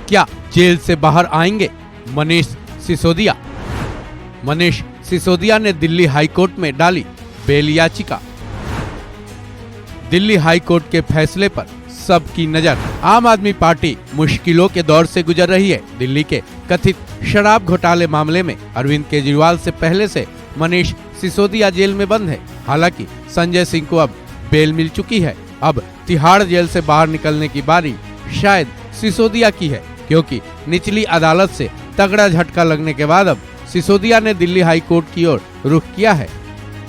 क्या जेल से बाहर आएंगे मनीष सिसोदिया? मनीष सिसोदिया ने दिल्ली हाईकोर्ट में डाली बेल याचिका। दिल्ली हाईकोर्ट के फैसले पर सबकी नजर। आम आदमी पार्टी मुश्किलों के दौर से गुजर रही है। दिल्ली के कथित शराब घोटाले मामले में अरविंद केजरीवाल से पहले से मनीष सिसोदिया जेल में बंद है। हालांकि संजय सिंह को अब बेल मिल चुकी है। अब तिहाड़ जेल से बाहर निकलने की बारी शायद सिसोदिया की है, क्योंकि निचली अदालत से तगड़ा झटका लगने के बाद अब सिसोदिया ने दिल्ली हाईकोर्ट की ओर रुख किया है।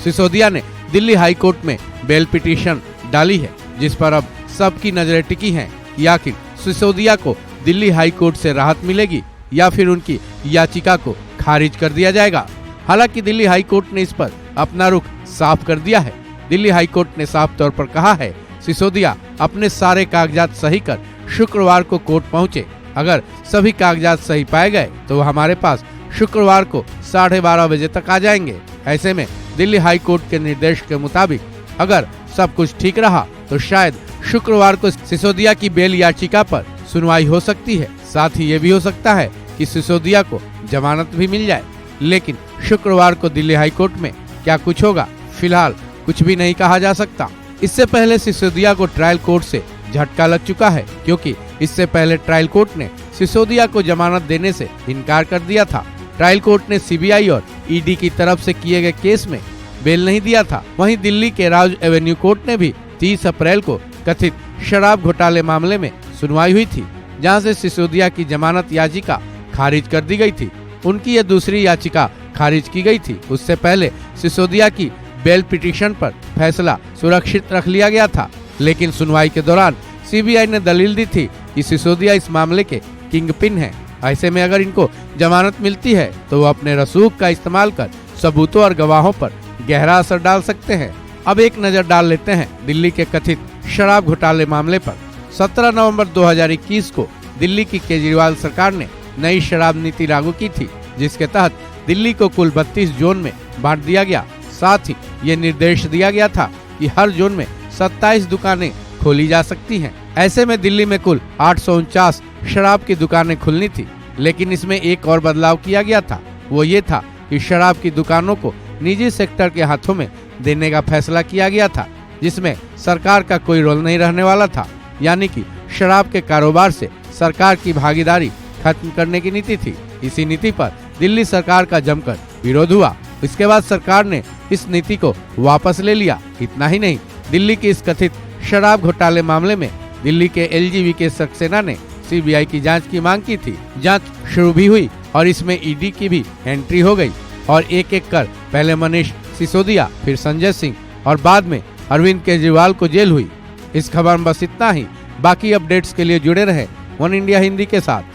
सिसोदिया ने दिल्ली हाईकोर्ट में बेल पिटीशन डाली है, जिस पर अब सबकी नजरें टिकी हैं कि आखिर सिसोदिया को दिल्ली हाईकोर्ट से राहत मिलेगी या फिर उनकी याचिका को खारिज कर दिया जाएगा। हालांकि दिल्ली हाईकोर्ट ने इस पर अपना रुख साफ कर दिया है। दिल्ली हाईकोर्ट ने साफ तौर पर कहा है, सिसोदिया अपने सारे कागजात सही कर शुक्रवार को कोर्ट पहुंचे। अगर सभी कागजात सही पाए गए तो हमारे पास शुक्रवार को 12:30 बजे तक आ जाएंगे। ऐसे में दिल्ली हाईकोर्ट के निर्देश के मुताबिक अगर सब कुछ ठीक रहा तो शायद शुक्रवार को सिसोदिया की बेल याचिका पर सुनवाई हो सकती है। साथ ही ये भी हो सकता है कि सिसोदिया को जमानत भी मिल जाए। लेकिन शुक्रवार को दिल्ली हाईकोर्ट में क्या कुछ होगा, फिलहाल कुछ भी नहीं कहा जा सकता। इससे पहले सिसोदिया को ट्रायल कोर्ट से झटका लग चुका है, क्योंकि इससे पहले ट्रायल कोर्ट ने सिसोदिया को जमानत देने से इनकार कर दिया था। ट्रायल कोर्ट ने सीबीआई और ईडी की तरफ से किए गए केस में बेल नहीं दिया था। वहीं दिल्ली के राज एवेन्यू कोर्ट ने भी 30 अप्रैल को कथित शराब घोटाले मामले में सुनवाई हुई थी, जहां से सिसोदिया की जमानत याचिका खारिज कर दी गई थी। उनकी यह दूसरी याचिका खारिज की गई थी। उससे पहले सिसोदिया की बेल पिटीशन पर फैसला सुरक्षित रख लिया गया था, लेकिन सुनवाई के दौरान सीबीआई ने दलील दी थी कि सिसोदिया इस मामले के किंगपिन हैं। ऐसे में अगर इनको जमानत मिलती है तो वो अपने रसूख का इस्तेमाल कर सबूतों और गवाहों पर गहरा असर डाल सकते हैं। अब एक नजर डाल लेते हैं दिल्ली के कथित शराब घोटाले मामले पर। 17 नवंबर 2021 को दिल्ली की केजरीवाल सरकार ने नई शराब नीति लागू की थी, जिसके तहत दिल्ली को कुल 32 जोन में बांट दिया गया। साथ ही ये निर्देश दिया गया था कि हर जोन में 27 दुकानें खोली जा सकती हैं। ऐसे में दिल्ली में कुल 849 शराब की दुकानें खुलनी थी, लेकिन इसमें एक और बदलाव किया गया था। वो ये था कि शराब की दुकानों को निजी सेक्टर के हाथों में देने का फैसला किया गया था, जिसमें सरकार का कोई रोल नहीं रहने वाला था। यानी कि शराब के कारोबार से सरकार की भागीदारी खत्म करने की नीति थी। इसी नीति पर दिल्ली सरकार का जमकर विरोध हुआ। इसके बाद सरकार ने इस नीति को वापस ले लिया। इतना ही नहीं, दिल्ली के इस कथित शराब घोटाले मामले में दिल्ली के एलजीबी के सक्सेना ने सीबीआई की जांच की मांग की थी। जांच शुरू भी हुई और इसमें ईडी की भी एंट्री हो गई और एक एक कर पहले मनीष सिसोदिया, फिर संजय सिंह और बाद में अरविंद केजरीवाल को जेल हुई। इस खबर में बस इतना ही। बाकी अपडेट्स के लिए जुड़े रहे वन इंडिया हिंदी के साथ।